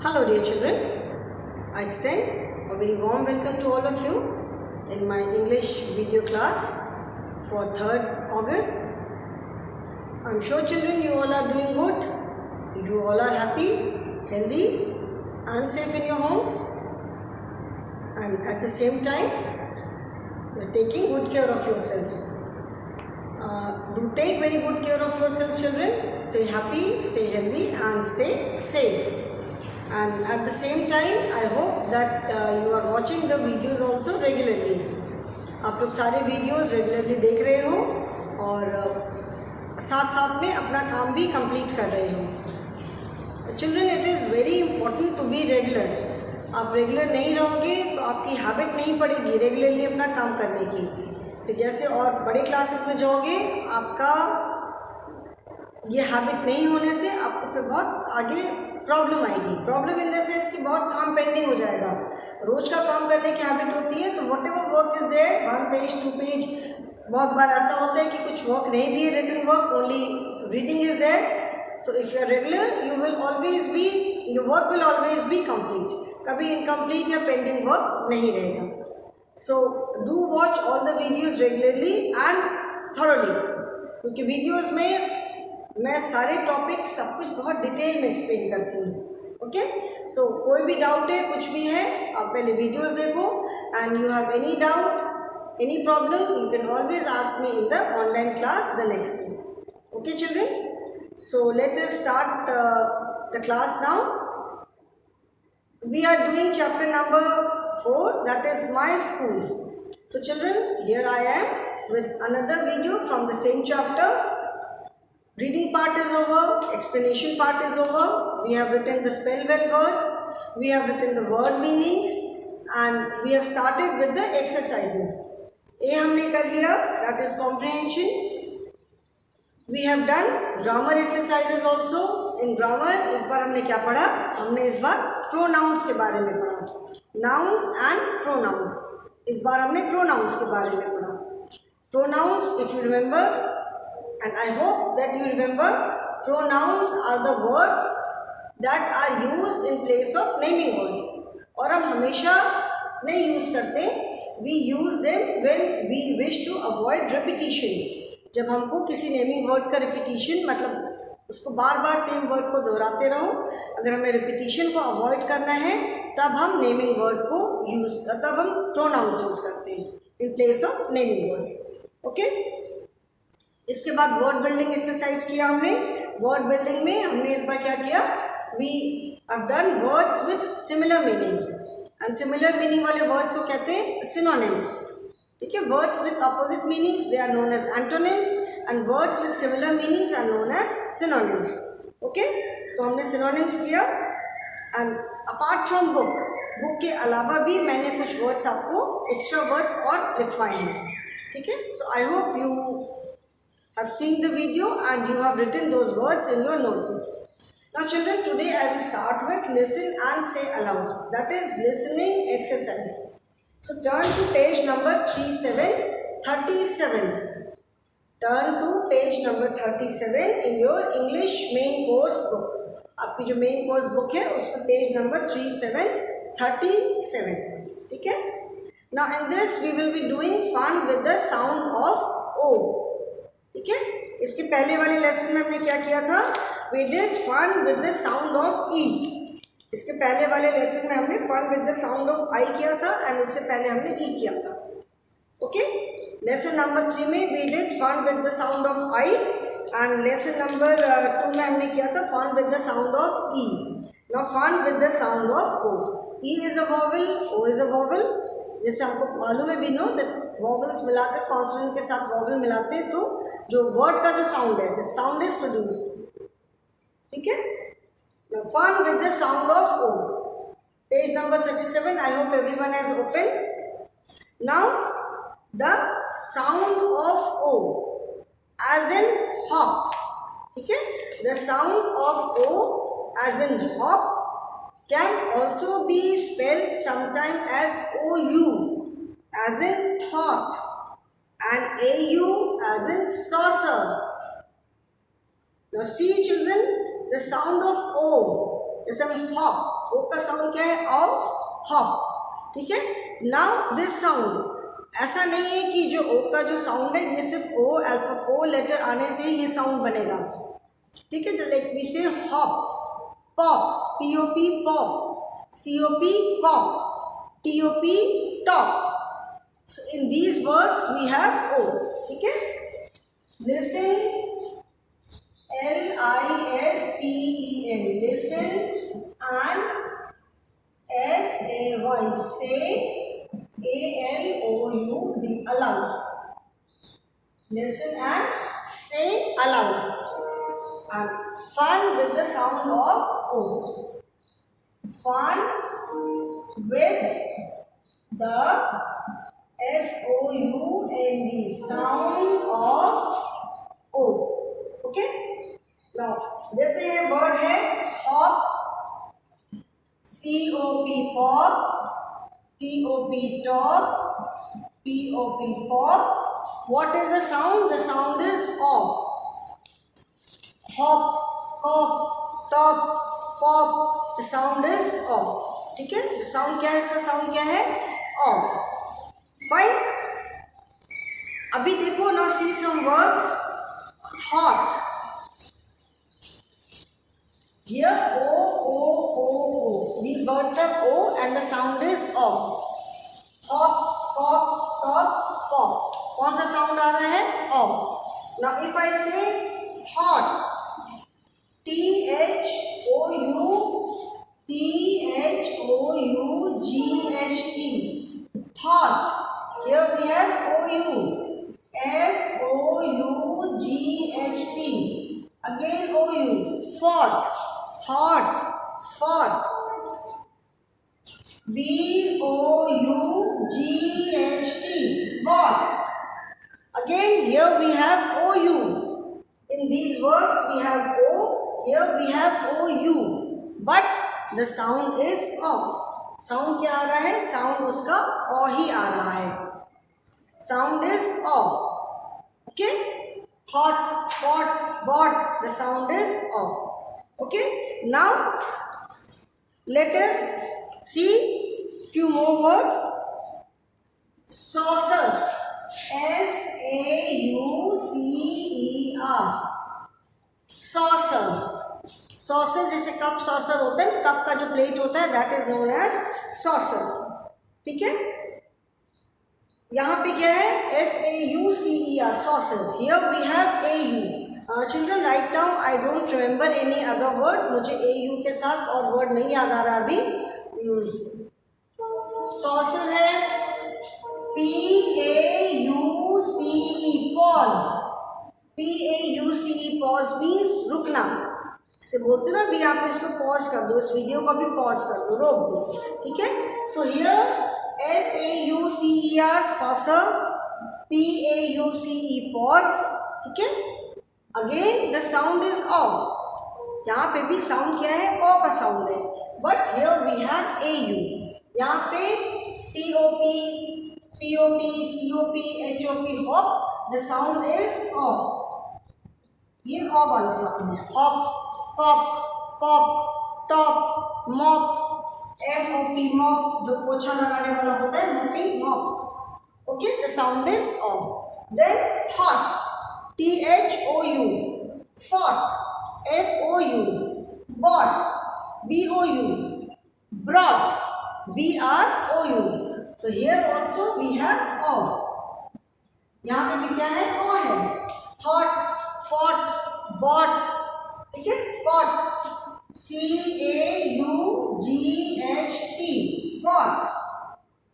Hello dear children, I extend a very warm welcome to all of you in my English video class for 3rd August. I'm sure children you all are doing good, you all are happy, healthy and safe in your homes, and at the same time you're taking good care of yourselves. Do take very good care of yourselves children, stay happy, stay healthy and stay safe. And at the same time I hope that you are watching the videos also regularly. आप लोग सारे videos regularly देख रहे हो और साथ साथ में अपना काम भी कंप्लीट कर रहे हो. Children, it is very important to be regular. आप रेगुलर नहीं रहोगे तो आपकी हैबिट नहीं पड़ेगी रेगुलरली अपना काम करने की. तो जैसे और बड़े क्लासेस में जाओगे आपका ये हैबिट नहीं होने से आपको फिर बहुत आगे प्रॉब्लम आएगी. प्रॉब्लम इन द सेंस कि बहुत काम पेंडिंग हो जाएगा. रोज का काम करने की हैबिट होती है तो whatever work is there, 1 page 2 page, बहुत बार ऐसा होता है कि कुछ वर्क नहीं भी है, written work, only reading is there. So if you are regular you will always be, your work will always be complete. कभी इनकम्प्लीट या पेंडिंग वर्क नहीं रहेगा. So do watch all the videos regularly and thoroughly, क्योंकि videos में मैं सारे topic सब कुछ बहुत डिटेल में एक्सप्लेन करती हूँ. ओके, सो कोई भी डाउट है, कुछ भी है, आप पहले वीडियोस देखो and you have any doubt, any problem, you can always ask me in the online class the next day. Okay children, so let us start the class now. We are doing chapter number 4, that is my school. So children, here I am with another video from the same chapter. Reading part is over, explanation part is over. We have written the spell word words, we have written the word meanings and we have started with the exercises. A हमने कर लिया, that is comprehension. We have done grammar exercises also. In grammar इस बार हमने क्या पढ़ा? हमने इस बार pronouns के बारे में पढ़ा. Nouns and pronouns. इस बार हमने pronouns के बारे में पढ़ा. Pronouns, if you remember, and I hope that you remember, pronouns are the words that are used in place of naming words. और हम हमेशा नहीं यूज़ करते. We use them when we wish to avoid repetition. जब हमको किसी naming word का repetition, मतलब उसको बार बार सेम वर्ड को दोहराते रहो, अगर हमें रिपीटिशन को अवॉइड करना है तब हम नेमिंग वर्ड को तब हम प्रोनाउंस यूज़ करते हैं in place of naming words. Okay, इसके बाद वर्ड बिल्डिंग एक्सरसाइज किया हमने. वर्ड बिल्डिंग में हमने इस बार क्या किया? We have done words with similar meaning, and similar meaning वाले वर्ड्स को कहते हैं सिनोनिम्स. ठीक है, words with opposite meanings they are known as antonyms and words with similar meanings are known as synonyms. Okay, तो हमने synonyms किया. And apart from book के अलावा भी मैंने कुछ वर्ड्स आपको एक्स्ट्रा वर्ड्स और लिखवाए हैं. ठीक है, so I hope you have seen the video and you have written those words in your notebook. Now children, today I will start with listen and say aloud, that is listening exercise. So turn to page number 37. Turn to page number 37 in your English main course book. आपकी जो main course book है उस पर page number 37. ठीक है. Now in this we will be doing fun with the sound of O. ठीक है, इसके पहले वाले लेसन में हमने क्या किया था? We did fun with the sound of E. इसके पहले वाले लेसन में हमने fun with the sound of I किया था एंड उससे पहले हमने E किया था. ओके, लेसन नंबर 3 में we did fun with the sound of I and lesson number 2 में हमने किया था fun with the sound of E. Now fun with the sound of O. E is a vowel, O is a vowel. जैसे हमको मालूम है, we know that vowels मिलाकर consonant के साथ vowel मिलाते हैं तो जो वर्ड का जो साउंड है, that sound is produced. ठीक है, now fun with the sound of O. Page number 37. I hope everyone has opened. Now the sound of O as in hop. ठीक है, the sound of O as in hop can also be spelled sometime as OU as in thought and AU as in saucer. Now see children, the sound of O is a hop. O sound क्या है? ऑ, hop, ठीक है। Now this sound, ऐसा नहीं है कि जो ओ का जो साउंड है ये सिर्फ ओ अल्फा ओ लेटर आने से ये साउंड बनेगा, ठीक है। लाइक वी से hop, pop, P O P pop, C O P corp, T O P top. So in these words we have ओ, ठीक है। Listen, LISTEN, listen, and SAY, say, ALOUD, aloud. Listen and say aloud. And fun with the sound of O. Fun with the SOUND, sound of O. Okay? Now, जैसे ये word है hop, COP pop, TOP top, POP pop. What is the sound? The sound is O. Hop, pop, top, pop. The sound is O. ठीक है? The sound क्या है? इसका sound क्या है? O. Fine. अभी देखो, now see some words. Thought. Here O, O, O, O. These words are O and the sound is O. Hop, pop, top, pop. कौन सा sound आ रहा है? O. Now if I say thought, THOUGHT, thought. Here we have OU, FOUGHT. Again OU, fought, thought, fought. BOUGHT, bought. Again here we have OU. In these words we have O, here we have OU. But the sound is O. Sound क्या आ रहा है? Sound उसका O ही आ रहा है. Sound is O. Okay? Thought, fought, bought. The sound is O. Okay? Now let us see few more words. Saucer, SAUCER, saucer. Saucer जैसे cup saucer होता है, cup का जो प्लेट होता है, that is known as saucer. ठीक है। यहाँ पे क्या है? SAUCER, saucer. Here we have AU. Children, right now I don't remember any other word. मुझे AU के साथ और word नहीं याद आ रहा अभी. saucer है PAUCE, pause. PAUCE, pause means रुकना. से बोलते ना भी, आप इसको पॉज कर दो, इस वीडियो को भी पॉज कर दो, रोक दो, ठीक है। So here SAUCER, saucer, PAUCE, pause, ठीक है। Again the sound is O. यहाँ पे भी साउंड क्या है? O का साउंड है, but here we have AU. यहाँ पे TOP, POP, COP, HOP, hop, the sound is O. ये O वाला साउंड है. Hop, pop, pop, top, mop, MOP, mop, जो पोछा लगाने वाला होता है, mopping, mop. Okay, the sound is O. Then thought, THOU, fought, FOU, bought, BOU, brought, BROU. So here also we have O. यहाँ पे भी क्या है? O है. Thought, fought, bought, ठीक है, caught, CAUGHT, caught.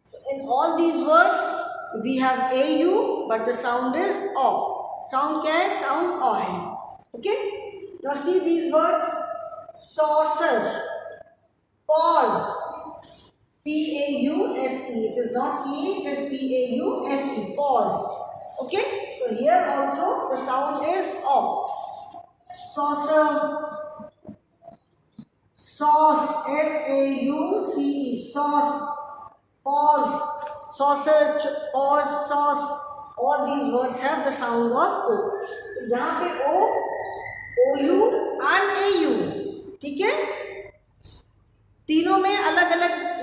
So in all these words we have AU, but the sound is O. Sound क्या है? Sound O है. Okay? Now see these words. Saucer, pause, PAUSE. It is not CA, it is PAUSE, pause. Okay? So here also the sound is O. Saucer, sauce, SAUCE, sauce, pause, saucer, pause, sauce. All these words have the sound of O. So यहाँ पे O, OU and AU, ठीक है। तीनों में अलग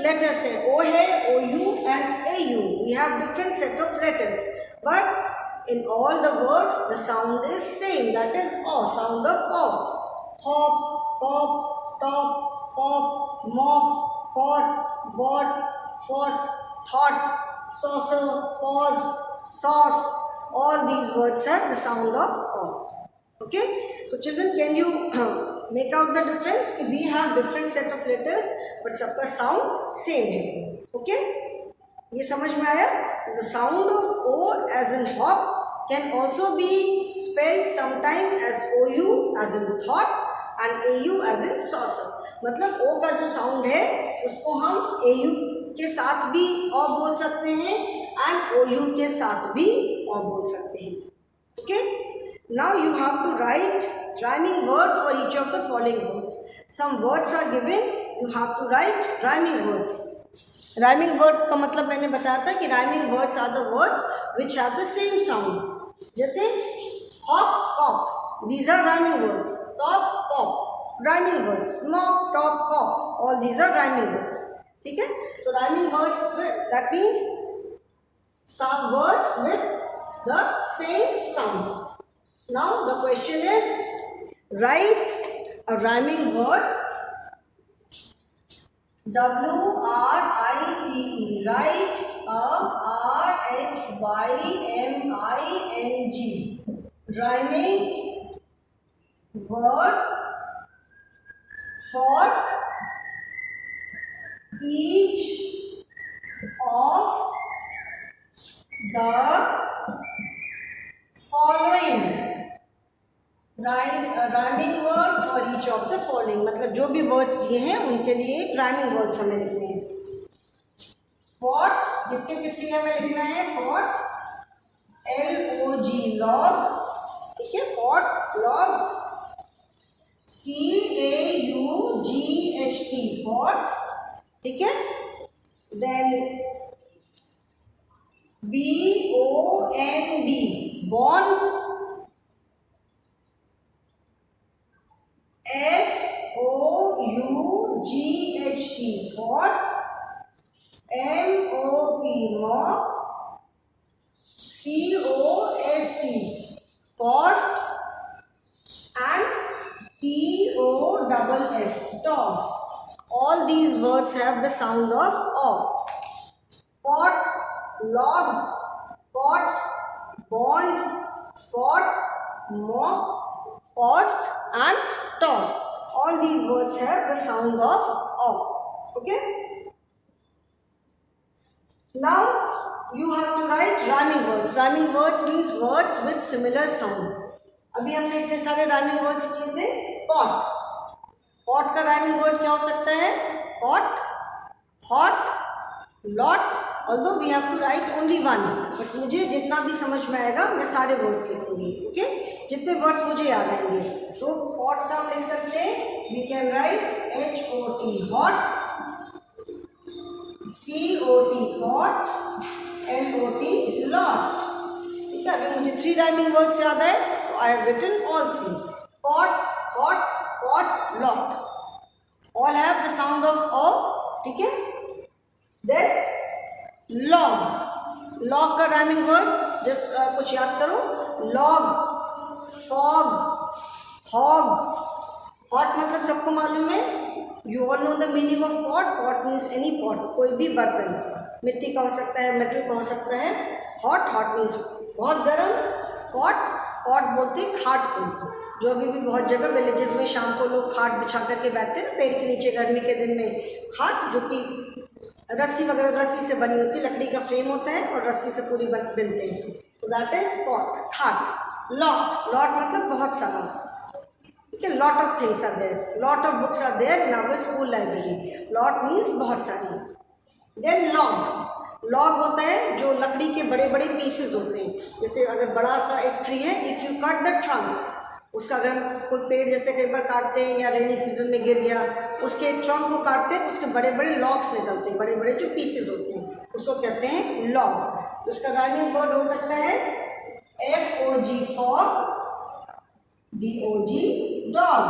letters है, O है, OU and AU. We have different set of letters, but in all the words the sound is same. That is O, sound of O. Hop, pop, top, pop, mop, pot, bot, fought, thought, saucer, pause, sauce. All these words have the sound of O. Okay, so children, can you make out the difference? कि we have different set of letters but सबका sound same है. Okay, ये समझ में आया? The sound of O as in hop can also be spelled sometime as OU as in thought and AU as in saucer. मतलब O का जो sound है उसको हम AU के साथ भी O बोल सकते हैं and OU के साथ भी O बोल सकते हैं. Okay, now you have to write rhyming word for each of the following words. Some words are given, you have to write rhyming words. Rhyming word का मतलब मैंने बताया था कि rhyming words are the words which have the same sound. जैसे hop, pop, these are rhyming words. Top, pop, rhyming words. Mop, top, cop, all these are rhyming words. ठीक है? So rhyming words, that means some words with the same sound. Now the question is, write a rhyming word. WRITE, write a RHYMING, rhyming word for each of the following. Right rhyming word for each of the following, मतलब जो भी words दिए हैं उनके लिए एक rhyming words हमें लिखने हैं. पॉट, किसके किसके लिए हमें लिखना है? Pot, LOG, log. ठीक है, पॉट, लॉग. CAUGHT, pot. ठीक है, then BOND, bond. FOUGHT, fought. MOP, mop. COST, cost. And TOSS, toss. All these words have the sound of O. Pot, log, pot, bond, fought, mop, cost and toss. All these words have the sound of O. Okay, now you have to write rhyming words. Rhyming words means words with similar sound. अभी हमने इतने सारे rhyming words किए थे. pot, pot का rhyming word क्या हो सकता है? pot, hot, lot. Although we have to write only one, but मुझे जितना भी समझ में आएगा मैं सारे words लिखूंगी. Okay, जितने वर्ड्स मुझे याद आएंगे. तो पॉट का हम लिख सकते हैं, we can write HOT, hot. COT, cot. LOT, lot. ठीक है, अगर मुझे 3 राइमिंग वर्ड्स याद है तो I have written all 3. Pot, hot, cot, lot. All have the sound of O. ठीक है, देन लॉग. लॉग का राइमिंग वर्ड जस्ट कुछ याद करो. Log, fog, hog. पॉट मतलब सबको मालूम है, you all know the meaning of pot. Pot means any pot, कोई भी बर्तन. मिट्टी का हो सकता है, मेटल का हो सकता है. हॉट, हॉट मीन्स बहुत गर्म. कॉट, कॉट बोलते हैं खाट को. जो अभी भी बहुत जगह विलेजेस में शाम को लोग खाट बिछा करके बैठते हैं ना पेड़ के नीचे गर्मी के दिन में. खाट जो कि रस्सी वगैरह, रस्सी से बनी होती है, लकड़ी का फ्रेम होता है और रस्सी से पूरी बनते हैं. तो दैट इज पॉट, खाट. लॉट, लॉट मतलब बहुत सारा. ठीक है, lot of things are there, lot of books are there in our school library. Lot means बहुत सारी. Then log. लॉग होता है जो लकड़ी के बड़े बड़े पीसेस होते हैं. जैसे अगर बड़ा सा एक ट्री है, if you cut the trunk, उसका अगर कोई पेड़ जैसे कई बार काटते हैं या रेनी सीजन में गिर गया, उसके ट्रंक को काटते हैं, उसके बड़े बड़े लॉग्स निकलते हैं, बड़े बड़े जो पीसेस होते हैं, उसको कहते हैं लॉग. उसका राइमिंग वर्ड हो सकता है FOG, fog. DOG, dog.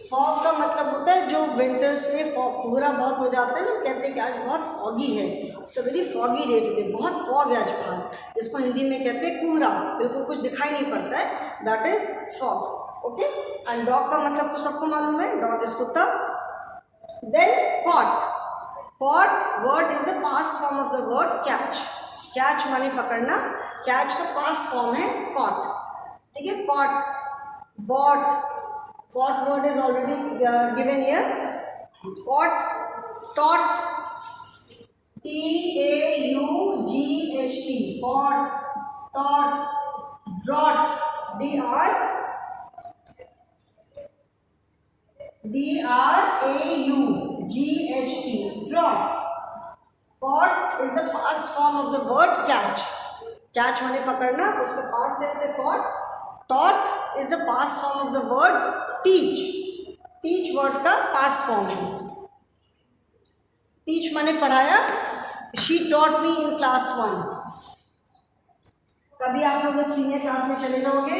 Fog का मतलब होता है जो विंटर्स में कोहरा बहुत हो जाता है ना, कहते हैं कि आज बहुत फॉगी है, it's a very foggy day today, बहुत फॉग है आज बाहर, जिसको हिंदी में कहते हैं कोहरा, बिल्कुल कुछ दिखाई नहीं पड़ता है, that is fog. Okay, and dog का मतलब तो सबको मालूम है, डॉग इज कुत्ता। Then caught, caught word is the past form of the word catch, catch माने पकड़ना, कैच का पास्ट फॉर्म है कॉट, ठीक है, caught, bought, what word is already given here, caught, taught, T-A-U-G-H-T, caught, taught, draught, D-R-A-U-G-H-T, draught, caught is the past form of the word catch, catch माने पकड़ना, उसका past tense है caught, taught is the past form of the word teach, teach word का past form है, teach माने पढ़ाया, she taught me in class 1, कभी आप लोग सीनियर क्लास में चले जाओगे,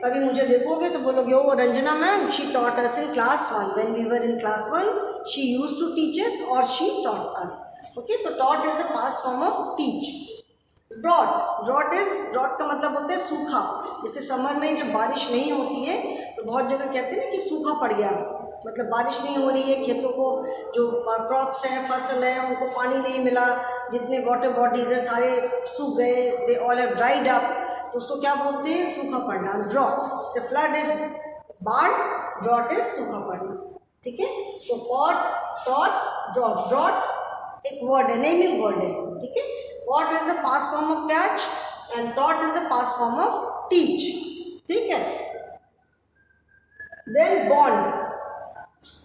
कभी मुझे देखोगे तो बोलोगे ओ Ranjana ma'am, she taught us in class 1, when we were in class 1 she used to teach us और शी टॉट अस। ओके, तो taught is the past form of teach. Drought, drought का मतलब होता है सूखा, जैसे समर में जब बारिश नहीं होती है तो बहुत जगह कहते हैं ना कि सूखा पड़ गया, मतलब बारिश नहीं हो रही है, खेतों को जो क्रॉप्स हैं, फसल है, उनको पानी नहीं मिला, जितने वाटर बॉडीज हैं सारे सूख गए, they all have dried up, तो उसको क्या बोलते हैं, सूखा पड़ना, ड्रॉट। से फ्लड इज बाढ़, ड्रॉट इज सूखा पड़ना, ठीक है। तो कॉट, टॉट, ड्रॉट, ड्रॉट एक वर्ड है, नेमिंग वर्ड है, ठीक है। Caught is the past form of catch and taught is the past form of teach, ठीक है। देन बॉन्ड,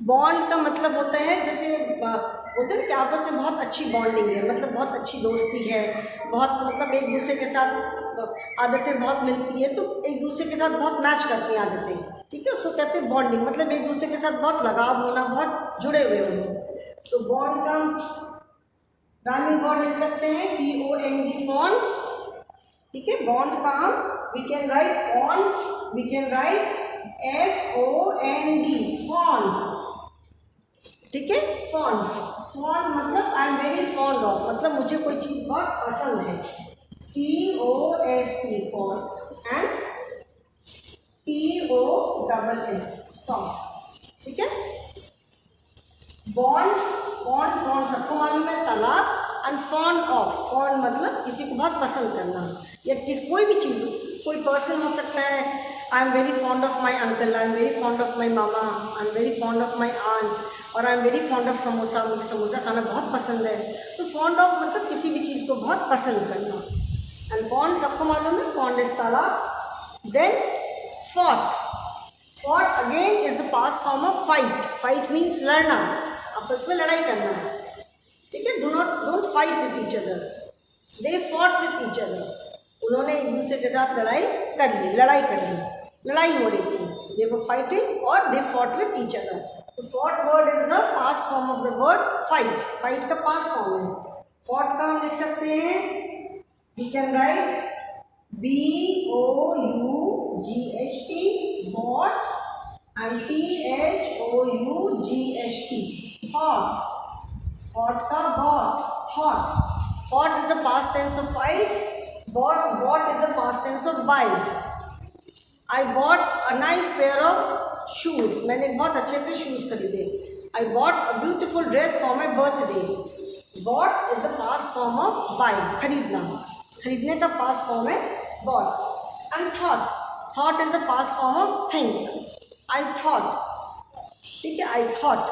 बॉन्ड का मतलब होता है जैसे होते हैं ना कि आपस में बहुत अच्छी बॉन्डिंग है, मतलब बहुत अच्छी दोस्ती है, बहुत मतलब एक दूसरे के साथ आदतें बहुत मिलती है, तो एक दूसरे के साथ बहुत मैच करती हैं आदतें, ठीक है, उसको कहते हैं बॉन्डिंग, मतलब एक दूसरे के साथ बहुत लगाव होना, बहुत जुड़े हुए होना। तो बॉन्ड का राइमिंग वर्ड लिख सकते हैं BOND, बॉन्ड, ठीक है। बॉन्ड का हम we can write bond, we can write FOND, fond, ठीक है। फॉन्ड, फॉन्ड मतलब I am very fond of, मतलब मुझे कोई चीज़ बहुत पसंद है, COST, cost, and TOSS, toss, ठीक है। बॉन्ड, बॉन्ड, बॉन्ड सबको मालूम है, तालाब, एंड फॉन्ड ऑफ, फॉन्ड मतलब किसी को बहुत पसंद करना, या कोई भी चीज़, कोई पर्सन हो सकता है, I am very fond of my uncle, I am very fond of my mama, I am very fond of my aunt, और I am very fond of samosa, मुझे समोसा खाना बहुत पसंद है। तो फॉन्ड ऑफ मतलब किसी भी चीज़ को बहुत पसंद करना, एंड पॉन्ड सबको मालूम है, पॉन्ड इज तालाब। Then fought, fought again is the past form of fight, fight means लड़ना, आपस में लड़ाई करना है, ठीक है। Don't fight with each other, they fought with each other, उन्होंने एक दूसरे के साथ लड़ाई कर ली, लड़ाई हो रही थी, दे वर फाइटिंग और they fought with each other. तो fought word is the past form of the word fight, fight का पास्ट फॉर्म है। फॉट का हम लिख सकते हैं, we can write BOUGHT, bought, and THOUGHT, fought, fought का bought, thought, fought is the past tense of fight, bought is the past tense of buy. I bought a nice pair of shoes. मैंने बहुत अच्छे से shoes खरीदे। I bought a beautiful dress for my birthday. Bought is the past form of buy, खरीदना, खरीदने का past form है bought. And thought, thought is the past form of think. I thought, ठीक है, I thought,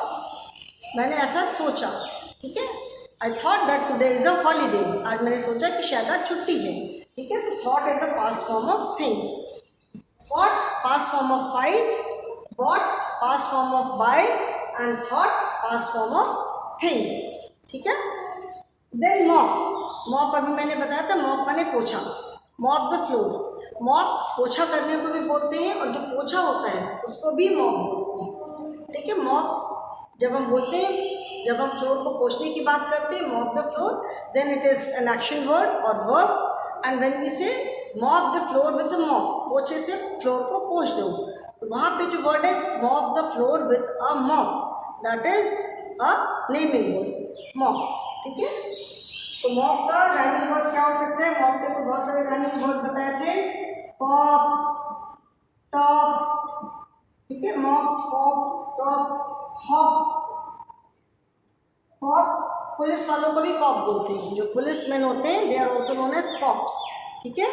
मैंने ऐसा सोचा, ठीक है। I thought that today is a holiday. आज मैंने सोचा कि शायद आज छुट्टी है, ठीक है। तो thought is the past form of think. Fought past form of fight, bought past form of buy, and thought past form of think, ठीक है। Then mop, mop अभी मैंने बताया था, mop माने पोछा, mop the floor, mop पोछा करने को भी बोलते हैं, और जो पोछा होता है उसको भी mop बोलते हैं, ठीक है। mop जब हम बोलते हैं, जब हम फ्लोर को पोछने की बात करते हैं, mop the floor, then it is an action word और verb, and when we say mop the floor with the mop, पोछे से फ्लोर को पोछ दो, तो वहाँ पे जो वर्ड है mop the floor with a mop, that is a naming word mop, ठीक है। तो मॉप का राइमिंग वर्ड क्या हो सकता है? मॉप के तो बहुत सारे राइमिंग वर्ड बताए थे, पॉप, टॉप, ठीक है, mop, pop, top, hop. Cop police वालों को भी कॉप बोलते हैं, जो पुलिस मैन होते हैं they are also known as cops, ठीक है।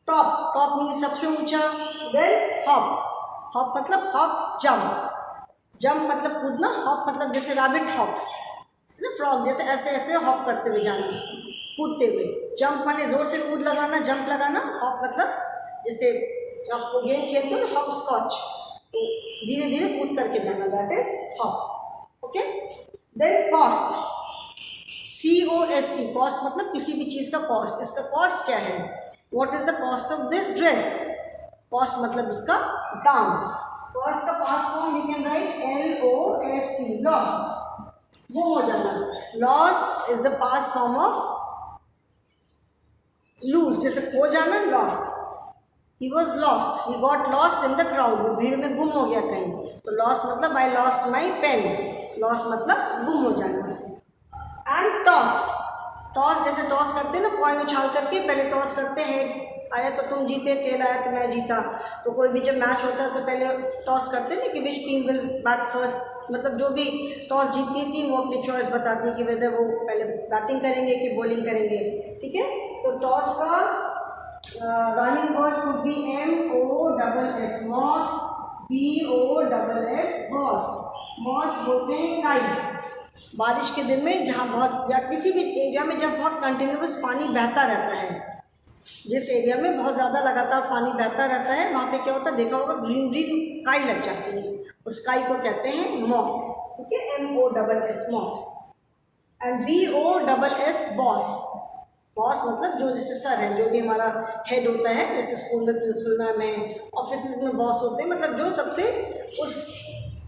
टॉप, टॉप मीन्स सबसे ऊंचा। देन हॉप, हॉप मतलब हॉप जंप, जंप मतलब कूदना, हॉप मतलब जैसे रैबिट हॉप्स, फ्रॉग जैसे ऐसे ऐसे हॉप करते हुए जाना, कूदते हुए। जंप माने जोर से कूद लगाना, जंप लगाना। हॉप मतलब जैसे आपको गेम खेलते हो ना, हॉप स्कॉच, तो धीरे धीरे कूद करके जाना, that is hop, okay. Then cost, COST, cost मतलब किसी भी चीज़ का कॉस्ट। इसका कॉस्ट क्या है? What is the cost of this dress? Cost मतलब इसका दाम। कॉस्ट का past form we can write LOST, lost, गुम हो जाना। Lost is the past form of lose, जैसे खो जाना, lost. He was lost, he got lost in the crowd, वो भीड़ में गुम हो गया कहीं। तो लॉस्ट मतलब I lost my pen, lost मतलब गुम हो जाना। एंड टॉस, टॉस जैसे टॉस करते हैं ना, कॉइन उछाल करके पहले टॉस करते हैं, आया तो तुम जीते, टेल आया तो मैं जीता। तो कोई भी जब मैच होता है तो पहले टॉस करते हैं ना कि which team will bat first, मतलब जो भी टॉस जीतती है टीम वो अपनी चॉइस बताती है कि वेदर वो पहले बैटिंग करेंगे कि बॉलिंग करेंगे, ठीक है। तो टॉस का rhyming word could be MOSS, moss, BOSS, boss. Moss बोलते हैं काई। बारिश के दिन में जहाँ बहुत, या किसी भी एरिया में जब बहुत कंटिन्यूस पानी बहता रहता है, जिस एरिया में बहुत ज़्यादा लगातार पानी बहता रहता है, वहाँ पे क्या होता है, देखा होगा ग्रीन ग्रीन काई लग जाती है, उस काई को कहते हैं मॉस, ठीक है, MOSS, moss. And BOSS, boss. Boss मतलब जो जैसे सर है, जो भी हमारा हेड होता है, जैसे स्कूल में प्रिंसिपल मैम है, ऑफिस में बॉस होते हैं, मतलब जो सबसे उस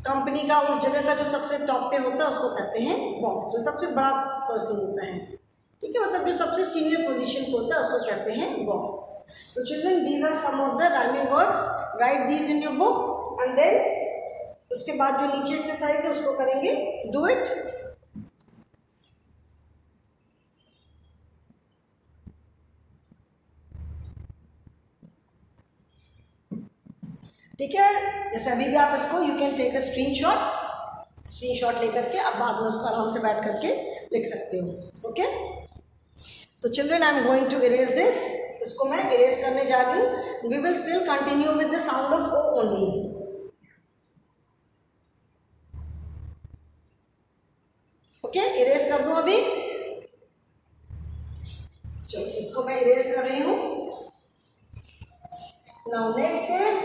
कंपनी का, उस जगह का जो सबसे टॉप पे होता है उसको कहते हैं बॉस, जो सबसे बड़ा पर्सन होता है, ठीक है, मतलब जो सबसे सीनियर पोजीशन पे होता है उसको कहते हैं बॉस। तो children, these are some of the rhyming words, write these in your book and then उसके बाद जो नीचे एक्सरसाइज है उसको करेंगे, डू इट। ठीक है, जैसे अभी भी आप इसको you can take a screenshot लेकर के आप बाद में उसको आराम से बैठ करके लिख सकते हो, ओके। तो children, I am going to erase this, इसको मैं इरेज करने जा रही हूँ। We will still continue with the sound of O only, okay. Erase कर दूँ अभी, चलो इसको मैं इरेज कर रही हूँ। नाउ नेक्स्ट इज,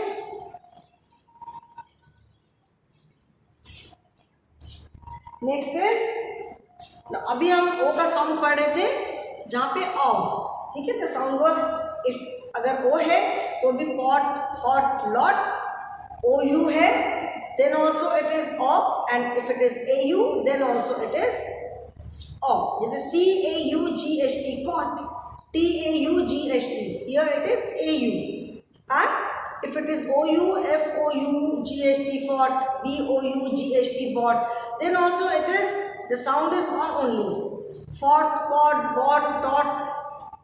अभी हम O का साउंड पढ़ रहे थे जहाँ पे औ, ठीक है। तो साउंड वाज, इफ अगर O है तो भी पॉट, हॉट, लॉट। OU है देन ऑल्सो इट इज ऑ, and if it is AU then also it is ऑ। जैसे CAUGHT, caught, TAUGHT, here it is AU, and if it is OU, FOUGHT, fought, BOUGHT, bought, then also it is, the sound is on only, fought, caught, bought, taught।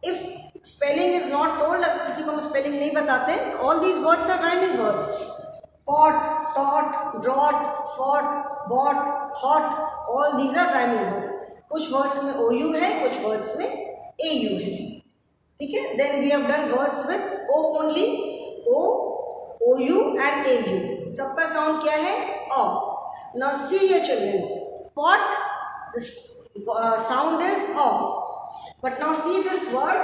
if spelling is not told, अगर किसी को हम spelling नहीं बताते, all these words are rhyming words, caught, taught, brought, fought, bought, thought, all these are rhyming words। कुछ words में OU है, कुछ वर्ड्स में AU है, ठीक है। Then we have done words with O only, O, OU and AU, सबका साउंड क्या है, ऑ। नाउ सी ये children, pot, this sound is ऑ, but now see this word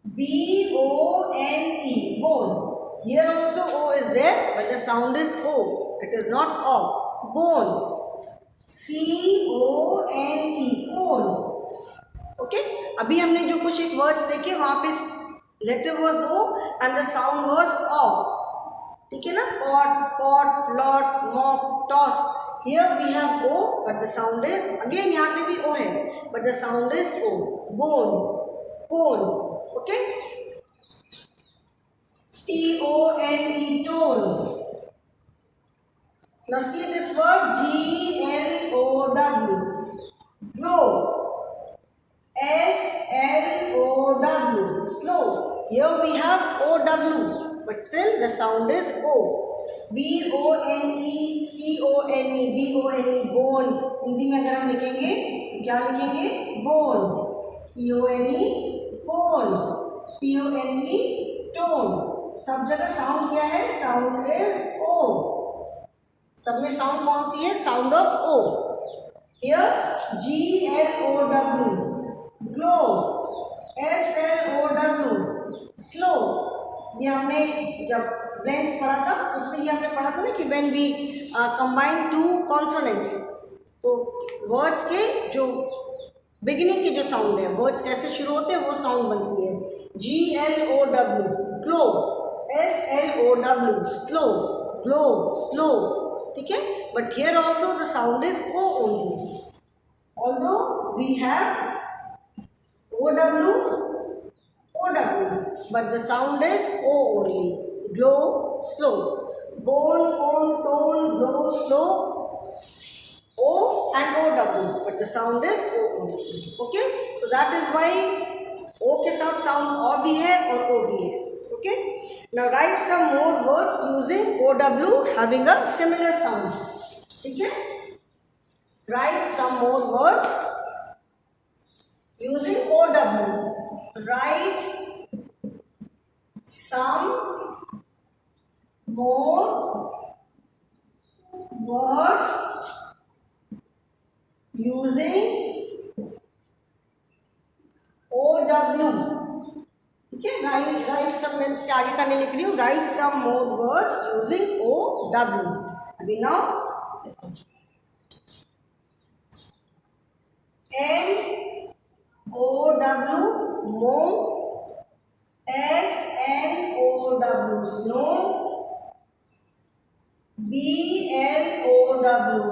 BONE, bone, here also O is there but the sound is O, it is not O, bone, CONE, cone, okay. अभी हमने जो कुछ एक words देखे वहाँ पे letter was O and the sound was ऑ, ठीक है ना। Pot, pot, lot, mop, toss, here we have O but the sound is, again यहाँ पे भी O है but the sound is O, bone, cone, okay. T T-O-N-E, tone. Now see this word G-L-O-W, glow. S-L-O-W, slow. Here we have O-W, but still the sound is O. B-O-N-E-C-O-N-E, B-O-N-E, bone. Hindi में अगर हम लिखेंगे तो क्या लिखेंगे? Bone. C-O-N-E, bone. T-O-N-E, tone. सब जगह sound क्या है? Sound is O. सब में साउंड कौन सी है? Sound of O. Here G-L-O-W, glow. S-L-O-W, slow. ये हमने जब ब्लेंस पढ़ा था उसमें ये हमने पढ़ा था ना कि when we combine two consonants, तो वर्ड्स के जो बिगिनिंग की जो साउंड है, वर्ड्स कैसे शुरू होते हैं वो साउंड बनती है. G-L-O-W, glow. S-L-O-W, slow. Glow, slow. ठीक है, but here also the sound is O only. Although we have OW, but the sound is O only. Glow, slow. Bone, tone, glow, slow. O and OW, but the sound is O only. Okay, so that is why O के साथ sound O भी है और O भी है. Okay, now write some more words using OW having a similar sound. ठीक है, write some more words using OW. Write some more words using OW. ठीक है, write some, मैं इसके आगे करने लिख रही हूँ. Write some more words using OW. अभी now M-O-W, mo. S-N-O-W, snow. B-L-O-W,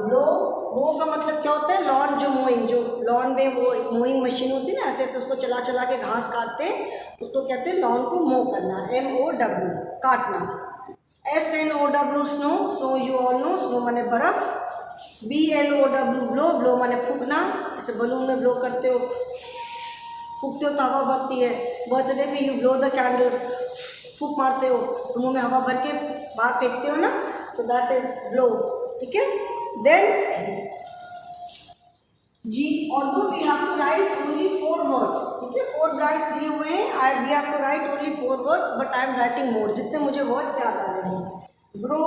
blow. वो का मतलब क्या होता है? लॉन, जो मोइंग, जो लॉन में वो मोइंग मशीन होती है ना, ऐसे ऐसे उसको चला चला के घास काटते हैं, उसको कहते हैं लॉन को मो करना. M-O-W, काटना. S-N-O-W, snow. Snow you all know, snow माने बर्फ. B-L-O-W, blow. ब्लो माने फूकना, जैसे बलून में ब्लो करते हो, फूकते हो तो हवा भरती है. बर्थडे में यू ब्लो द कैंडल्स, फूक मारते हो तो मुंह में हवा भर के बाहर फेंकते हो ना, सो दैट इज ब्लो. ठीक है, देन जी, although we have to write only 4 words. ठीक है, 4 गाइड्स दिए हुए हैं. We have to write only 4 words, but I am writing more, जितने मुझे वर्ड्स याद आ रहे हैं. Grow,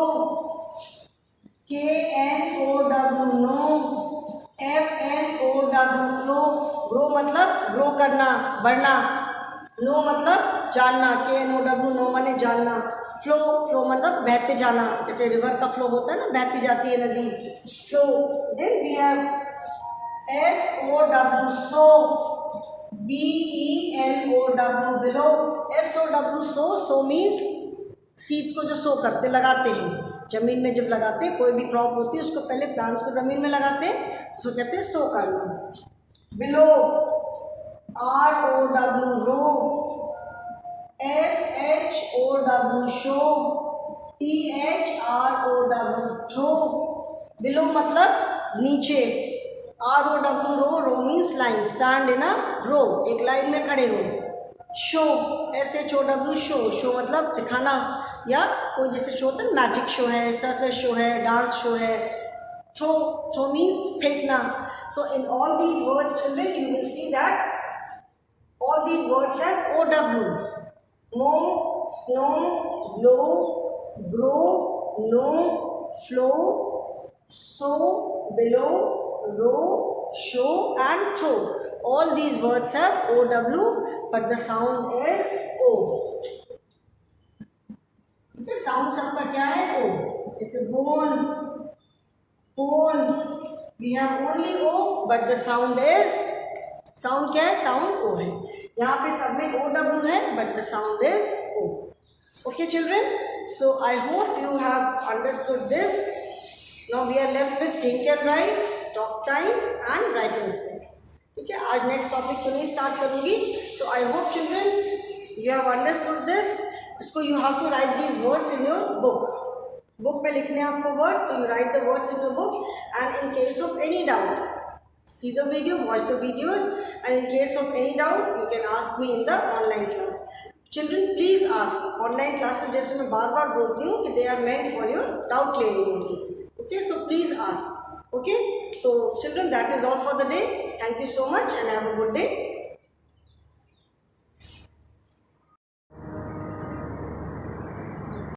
K-N-O-W, know. F-L-O-W, flow. Grow मतलब ग्रो करना, बढ़ना. नो मतलब जानना. K-N-O-W, नो माने जानना. फ्लो, फ्लो मतलब बहते जाना, जैसे रिवर का फ्लो होता है ना, बहती जाती है नदी, flow. Then we have S-O-W, sow. B-E-L-O-W, below. S-O-W, sow. Sow means seeds को जो सो करते, लगाते हैं जमीन में. जब लगाते हैं कोई भी क्रॉप होती है उसको पहले प्लांट्स को जमीन में लगाते हैं, उसको कहते हैं सो करना. Below, R-O-W, row. S-H-O-W, show. T-H-R-O-W, throw. Below मतलब नीचे. R-O-W, row. Row means line, stand in a row, एक लाइन में खड़े हो. Show, S-H-O-W, show. शो मतलब दिखाना, या कोई जैसे शो होता है, मैजिक शो है, सर्कस शो है, डांस शो है. थ्रो, थ्रो मीन्स फेंकना. So in all these words children you will see that all these words have OW. Mo, snow, blow, grow, know, flow, sow, below, row, show and throw. All these words have OW, but the sound is O. The sound सबका क्या है? O. जैसे bone, pole, we have only O, but the sound is, sound क्या है? Sound O है. यहाँ पे सब में OW है, but the sound is O. Okay children, so I hope you have understood this. Now we are left with think and write, talk time and writing skills. ठीक है, आज नेक्स्ट टॉपिक तो नहीं स्टार्ट करूँगी. So I hope children you have understood this. इसको you have to write these words in your book. Book में लिखने आपको words, so you write the words in your book, and in case of any doubt, see the video, watch the videos, and in case of any doubt you can ask me in the online class. Children, please ask. Online classes जैसे मैं बार बार बोलती हूँ कि they are meant for your doubt clearing only. Okay, so please ask. Okay, so children, that is all for the day. Thank you so much and have a good day.